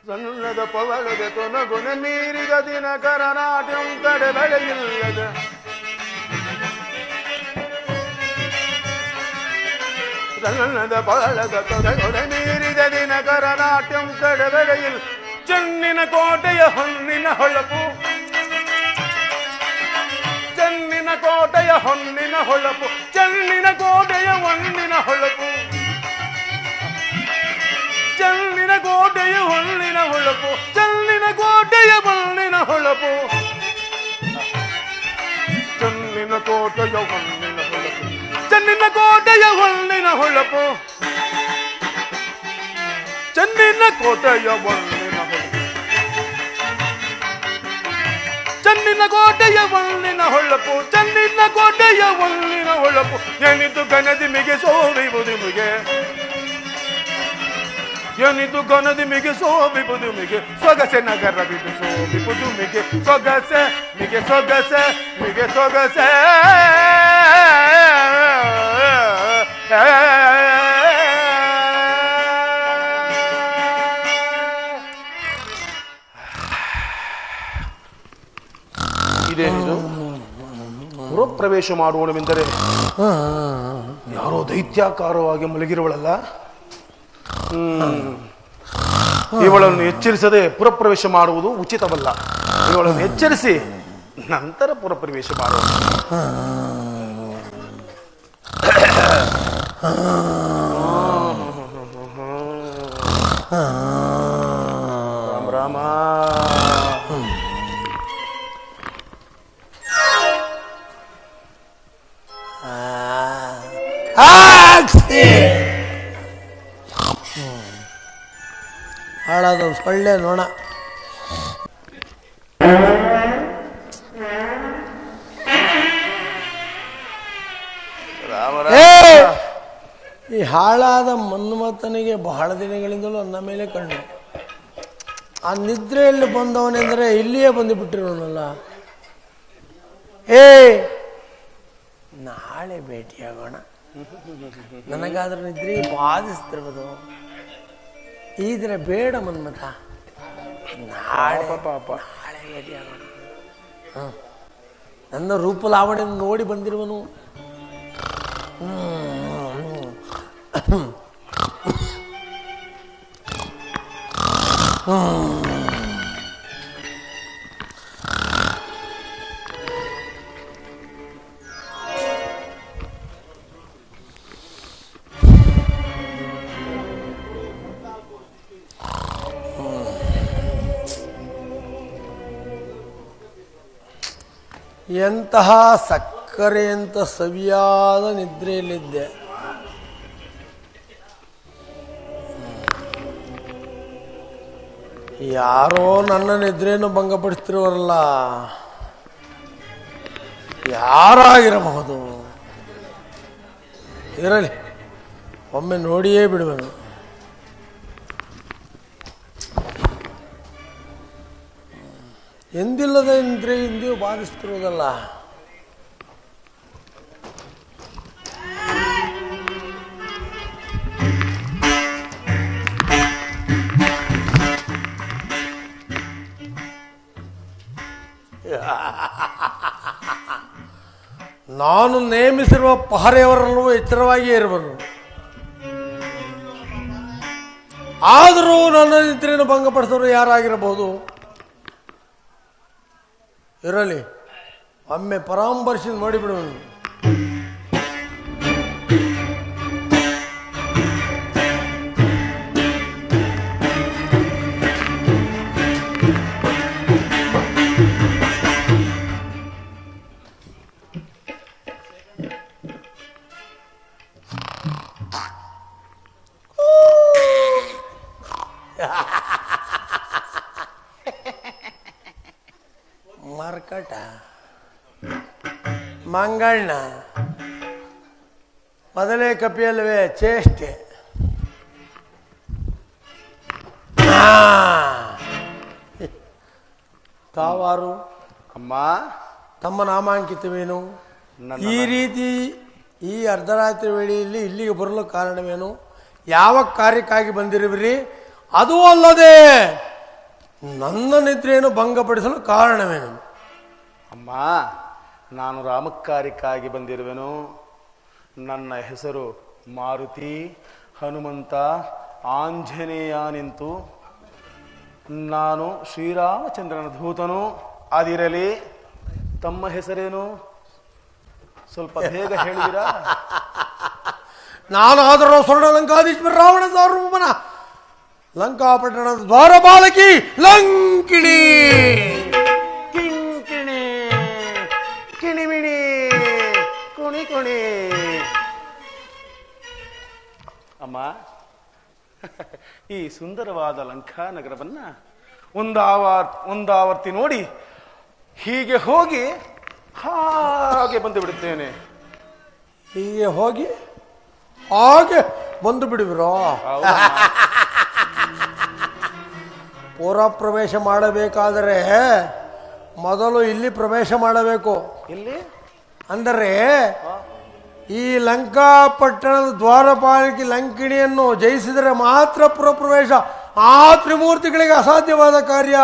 ಸಣ್ಣದ ಪವಳದ ತೊನಗುನ ಮೀರಿದ ದಿನಕರ ನಾಟ್ಯಂ ತಡೆ ಬೆಳೆಯಿಲ್ಲದ ಸಣ್ಣದ ಪವಳದ ತೊನಗುನ ಮೀರಿದ ದಿನಕರ ನಾಟ್ಯಂ ತಡೆ ಬೆಳೆಯಿಲ್ಲ ಚೆನ್ನಿನ ಕೋಟೆಯ ಹೊನ್ನಿನ ಹೊಳಪು ಚೆನ್ನಿನ ಕೋಟೆಯ ಹೊನ್ನಿನ ಹೊಳಪು ಚೆನ್ನಿನ ಕೋಟೆಯ ಹೊನ್ನಿನ ಹೊಳಪು ಚೆನ್ನಿನ ಕೋಟೆಯ ಹೊನ್ನಿನ ಹೊಳಪು ಚೆನ್ನಿನ ಕೋಟೆಯ ಹೊನ್ನಿನ ಹೊಳಪು ಚೆನ್ನಿನ ಕೋಟೆಯ ಹೊನ್ನಿನ ಹೊಳಪು ಚೆನ್ನಿನ ಕೋಟೆಯ ಹೊನ್ನಿನ ಹೊಳಪು ಚೆನ್ನಿನ ಕೋಟೆಯ ಹೊನ್ನಿನ ಹೊಳಪು ಚೆನ್ನಿನ ಕೋಟೆಯ ಹೊನ್ನಿನ ಹೊಳಪು ಚೆನ್ನಿನ ಕೋಟೆಯ ಹೊನ್ನಿನ ಹೊಳಪು ಎನಿತು ಗಣದಿಮಿಗೆ ಸೋವಿಬುದಿಮಿಗೆ ಎನಿತು ಗಣದಿಮಿಗೆ ಸೋವಿಬುದುಮಿಗೆ ಸೊಗಸೆ ನಗರ ಬಿಡು ಸೋವಿಬುದುಮಿಗೆ ಸೊಗಸೆ ಮಿಗೆ ಸೊಗಸೆ ಮಿಗೆ ಸೊಗಸೆ ಇದೇನಿದು ಪುರಪ್ರವೇಶ ಮಾಡುವನೆಂದರೆ ಯಾರೋ ದೈತ್ಯಾಕಾರವಾಗಿ ಮಲಗಿರುವಳಲ್ಲ. ಇವಳನ್ನು ಎಚ್ಚರಿಸದೆ ಪುರಪ್ರವೇಶ ಮಾಡುವುದು ಉಚಿತವಲ್ಲ. ಇವಳನ್ನು ಎಚ್ಚರಿಸಿ ನಂತರ ಪುರಪ್ರವೇಶ ಮಾಡುವ. ರಾಮ ರಾಮ. ಹಾಳಾದ ಸೊಳ್ಳೆ ನೋಣ. ಈ ಹಾಳಾದ ಮನ್ಮಥನಿಗೆ ಬಹಳ ದಿನಗಳಿಂದಲೂ ನನ್ನ ಮೇಲೆ ಕಣ್ಣು. ಆ ನಿದ್ರೆಯಲ್ಲಿ ಬಂದವನೆಂದರೆ ಇಲ್ಲಿಯೇ ಬಂದು ಬಿಟ್ಟಿರೋನಲ್ಲ. ನಾಳೆ ಭೇಟಿಯಾಗೋಣ. ನನಗಾದ್ರೂ ನಿದ್ರೆ ಬಾಧಿಸ್ತಿರ್ಬೋದು. ಈ ದಿನ ಬೇಡ ಮನ್ಮಥ, ನಾಳೆ ನಾಳೆ ಭೇಟಿಯಾಗೋಣ. ನನ್ನ ರೂಪ ಲಾವಣೆ ನೋಡಿ ಬಂದಿರುವನು. ಎಂತಹ ಸಕ್ಕರೆಯಂತ ಸವಿಯಾದ ನಿದ್ರೆಯಲ್ಲಿದ್ದೆ. ಯಾರೋ ನನ್ನ ನಿದ್ರೆಯನ್ನು ಭಂಗಪಡಿಸ್ತಿರುವರಲ್ಲ. ಯಾರಾಗಿರಬಹುದು? ಇರಲಿ, ಒಮ್ಮೆ ನೋಡಿಯೇ ಬಿಡುವೆನು. ಎಂದಿಲ್ಲದ ನಿದ್ರೆ ಇಂದಿಯೂ ಬಾಧಿಸ್ತಿರುವುದಲ್ಲ. ನಾನು ನೇಮಿಸಿರುವ ಪಹರೆಯವರೆಲ್ಲವೂ ಎಚ್ಚರವಾಗಿಯೇ ಇರುವರು. ಆದರೂ ನನ್ನ ನಿದ್ರೆಯನ್ನು ಭಂಗಪಡಿಸೋರು ಯಾರಾಗಿರಬಹುದು? ಇರಲಿ, ಒಮ್ಮೆ ಪರಾಮರ್ಶಿ ನೋಡಿಬಿಡುವನು. ಮರ್ಕಟ ಮಂಗಣ್ಣ ಮೊದಲೇ ಕಪಿಯಲ್ವೇ ಚೇಷ್ಟೆ. ತಾವಾರು ಅಮ್ಮ? ತಮ್ಮ ನಾಮಾಂಕಿತವೇನು? ಈ ರೀತಿ ಈ ಅರ್ಧರಾತ್ರಿ ವೇಳೆಯಲ್ಲಿ ಇಲ್ಲಿಗೆ ಬರಲು ಕಾರಣವೇನು? ಯಾವ ಕಾರ್ಯಕ್ಕಾಗಿ ಬಂದಿರುವಿರಿ? ಅದೂ ಅಲ್ಲದೆ ನನ್ನ ನಿದ್ರೆಯನ್ನು ಭಂಗಪಡಿಸಲು ಕಾರಣವೇನು? ಅಮ್ಮ, ನಾನು ರಾಮಕಾರ್ಯಕ್ಕಾಗಿ ಬಂದಿರುವೆನು. ನನ್ನ ಹೆಸರು ಮಾರುತಿ, ಹನುಮಂತ, ಆಂಜನೇಯ ನಿಂತು. ನಾನು ಶ್ರೀರಾಮಚಂದ್ರನ ದೂತನು. ಅದಿರಲಿ, ತಮ್ಮ ಹೆಸರೇನು? ಸ್ವಲ್ಪ ಬೇಗ ಹೇಳಿದಿರಾ? ನಾನಾದರೂ ಸ್ವರ್ಣ ಲಂಕಾಧೀಶ್ವರ ರಾವಣ ಸಾರ್ವಭೌಮನ ಲಂಕಾಪಟ್ಟಣದ ದ್ವಾರಪಾಲಕಿ ಲಂಕಿಣಿ. ಕಿಂಕಿಣಿ ಕಿಣಿಮಿಣಿ ಕುಣಿ ಕುಣಿ. ಅಮ್ಮ, ಈ ಸುಂದರವಾದ ಲಂಕಾ ನಗರವನ್ನ ಒಂದಾವರ್ತಿ ನೋಡಿ ಹೀಗೆ ಹೋಗಿ ಹಾಗೆ ಬಂದು ಬಿಡುತ್ತೇನೆ. ಹೀಗೆ ಹೋಗಿ ಹಾಗೆ ಬಂದು ಬಿಡುವಿರೋ? ಪುರ ಪ್ರವೇಶ ಮಾಡಬೇಕಾದರೆ ಮೊದಲು ಇಲ್ಲಿ ಪ್ರವೇಶ ಮಾಡಬೇಕು. ಇಲ್ಲಿ ಅಂದರೆ ಈ ಲಂಕಾಪಟ್ಟಣದ ದ್ವಾರಪಾಲಕಿ ಲಂಕಿಣಿಯನ್ನು ಜಯಿಸಿದರೆ ಮಾತ್ರ ಪುರ ಪ್ರವೇಶ. ಆ ತ್ರಿಮೂರ್ತಿಗಳಿಗೆ ಅಸಾಧ್ಯವಾದ ಕಾರ್ಯ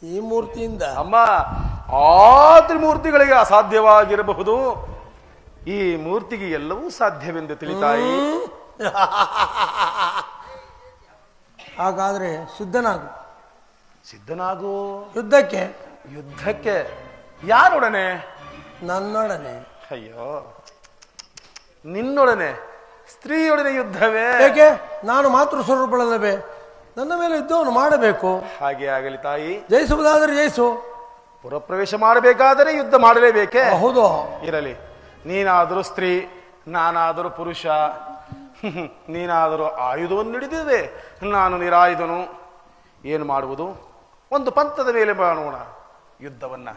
ಈ ಮೂರ್ತಿಯಿಂದ. ಅಮ್ಮ, ಆ ತ್ರಿಮೂರ್ತಿಗಳಿಗೆ ಅಸಾಧ್ಯವಾಗಿರಬಹುದು, ಈ ಮೂರ್ತಿಗೆ ಎಲ್ಲವೂ ಸಾಧ್ಯವೆಂದು ತಿಳಿತಾಯಿ. ಹಾಗಾದ್ರೆ ಸಿದ್ಧನಾಗು. ಸಿದ್ಧನಾಗು? ಯುದ್ಧಕ್ಕೆ? ಯುದ್ಧಕ್ಕೆ ಯಾರೊಡನೆ? ನನ್ನೊಡನೆ. ಅಯ್ಯೋ, ನಿನ್ನೊಡನೆ? ಸ್ತ್ರೀಯೊಡನೆ ಯುದ್ಧವೇ? ಏಕೆ? ನಾನು ಮಾತೃ ಸ್ವರೂಪಳಲ್ಲವೇ? ನನ್ನ ಮೇಲೆ ಯುದ್ಧವನ್ನು ಮಾಡಬೇಕು. ಹಾಗೆ ಆಗಲಿ ತಾಯಿ. ಜಯಿಸುವುದಾದರೆ ಜಯಿಸು. ಪುರಪ್ರವೇಶ ಮಾಡಬೇಕಾದರೆ ಯುದ್ಧ ಮಾಡಲೇಬೇಕೆ? ಹೌದು. ಇರಲಿ, ನೀನಾದರೂ ಸ್ತ್ರೀ, ನಾನಾದರೂ ಪುರುಷ. ನೀನಾದರೂ ಆಯುಧವನ್ನು ಹಿಡಿದಿದೆ, ನಾನು ನಿರಾಯುಧನು. ಏನು ಮಾಡುವುದು? ಒಂದು ಪಂಥದ ಮೇಲೆ ಮಾಡೋಣ ಯುದ್ಧವನ್ನ.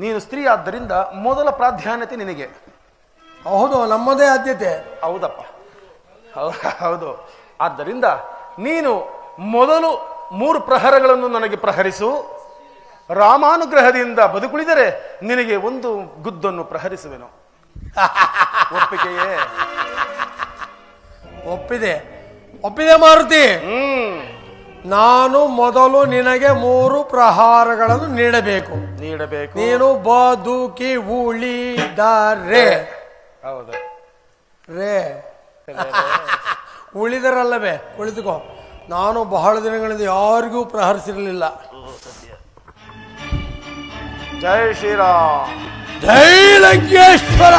ನೀನು ಸ್ತ್ರೀ ಆದ್ದರಿಂದ ಮೊದಲ ಪ್ರಾಧಾನ್ಯತೆ ನಿನಗೆ. ಹೌದು, ನಮ್ಮದೇ ಆದ್ಯತೆ. ಹೌದಪ್ಪ, ಹೌದು. ಆದ್ದರಿಂದ ನೀನು ಮೊದಲು 3 ಪ್ರಹರಗಳನ್ನು ನನಗೆ ಪ್ರಹರಿಸು. ರಾಮಾನುಗ್ರಹದಿಂದ ಬದುಕುಳಿದರೆ ನಿನಗೆ 1 ಗುದ್ದನ್ನು ಪ್ರಹರಿಸುವೆನು. ಒಪ್ಪಿಗೆಯೇ? ಒಪ್ಪಿದೆ ಮಾರುತಿ. ನಾನು ಮೊದಲು ನಿನಗೆ 3 ಪ್ರಹಾರಗಳನ್ನು ನೀಡಬೇಕು. ನೀನು ಬದುಕಿ ಉಳಿದರೆ. ಹೌದು ರೇ ಉಳಿದರಲ್ಲವೇ? ಕುಳಿತುಕೋ. ನಾನು ಬಹಳ ದಿನಗಳಿಂದ ಯಾರಿಗೂ ಪ್ರಹರಿಸಿರಲಿಲ್ಲ. ಜೈ ಶ್ರೀರಾಮ್. ಜೈ ಲಂಕೇಶ್ವರ.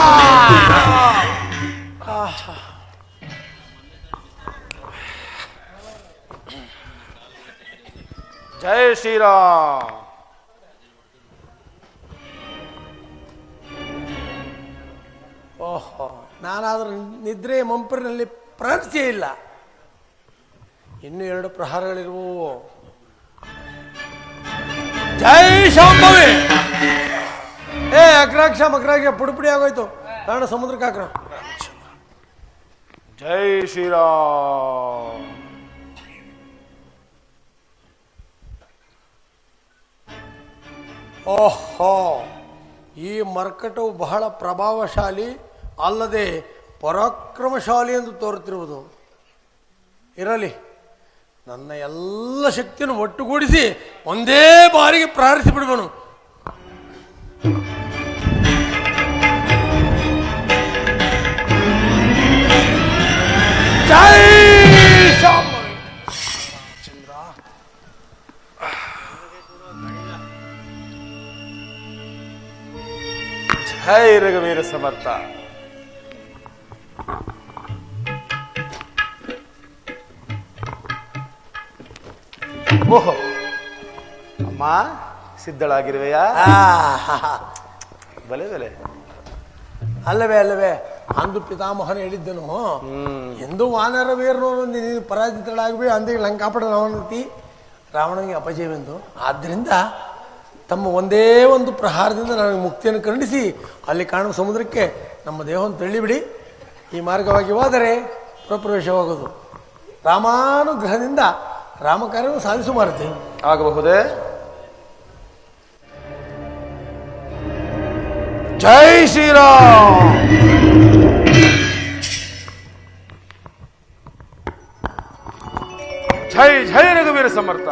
ಜೈ ಶ್ರೀರಾಮ್. ಓಹೋ, ನಾನಾದ್ರೂ ನಿದ್ರೆ ಮಂಪರಿನಲ್ಲಿ ಪ್ರಹರಿಸೇ ಇಲ್ಲ. ಇನ್ನು 2 ಪ್ರಹಾರಗಳಿರುವು. ಜೈ ಶಾಂಭವಿ. ಅಗ್ರಾಕ್ಷ ಮಗ್ರಾಕ್ಷ ಪುಡಿ ಆಗೋಯ್ತು. ಕಾರಣ ಸಮುದ್ರಕ್ಕೆ ಹಾಕ್ರ. ಜೈ ಶ್ರೀರಾಮ್. ಓಹೋ, ಈ ಮರ್ಕಟವು ಬಹಳ ಪ್ರಭಾವಶಾಲಿ ಅಲ್ಲದೆ ಪರಾಕ್ರಮಶಾಲಿ ಎಂದು ತೋರುತ್ತಿರುವುದು. ಇರಲಿ, ನನ್ನ ಎಲ್ಲ ಶಕ್ತಿಯನ್ನು ಒಟ್ಟುಗೂಡಿಸಿ ಒಂದೇ ಬಾರಿಗೆ ಪ್ರಾರ್ಥಿಸಿ ಬಿಡುವನು. ಜೈ ಚಂದ್ರ. ಜೈ ರಘುವೀರ ಸಮರ್ಥ. ಓಹೋ ಅಮ್ಮ, ಸಿದ್ಧಳಾಗಿರುವೆಯಾ? ಬಲೆ ಬಲೆ. ಅಲ್ಲವೇ ಅಂದು ಪಿತಾಮಹನ ಹೇಳಿದ್ದನು, ಎಂದು ವಾನರ ವೀರನು ನೀನು ಪರಾಜಿತಳಾಗಬೇ ಅಂದೇ ಲಂಕಾಪಟ್ಟಣ ರಾವಣತಿ ರಾವಣನಿಗೆ ಅಪಜಯವೆಂದು. ಆದ್ದರಿಂದ ತಮ್ಮ ಒಂದೇ ಒಂದು ಪ್ರಹಾರದಿಂದ ನನಗೆ ಮುಕ್ತಿಯನ್ನು ಖಂಡಿಸಿ ಅಲ್ಲಿ ಕಾಣುವ ಸಮುದ್ರಕ್ಕೆ ನಮ್ಮ ದೇಹವನ್ನು ತಳ್ಳಿಬಿಡಿ. ಈ ಮಾರ್ಗವಾಗಿ ಹೋದರೆ ಪ್ರವೇಶವಾಗೋದು. ರಾಮಾನುಗ್ರಹದಿಂದ ರಾಮಕಾರ್ಯವನ್ನು ಸಾಧಿಸು ಮಾರುತಿ. ಆಗಬಹುದೇ? ಜೈ ಶ್ರೀರಾಮ್. ಜೈ ಜೈ ರಘುವೀರ ಸಮರ್ಥ.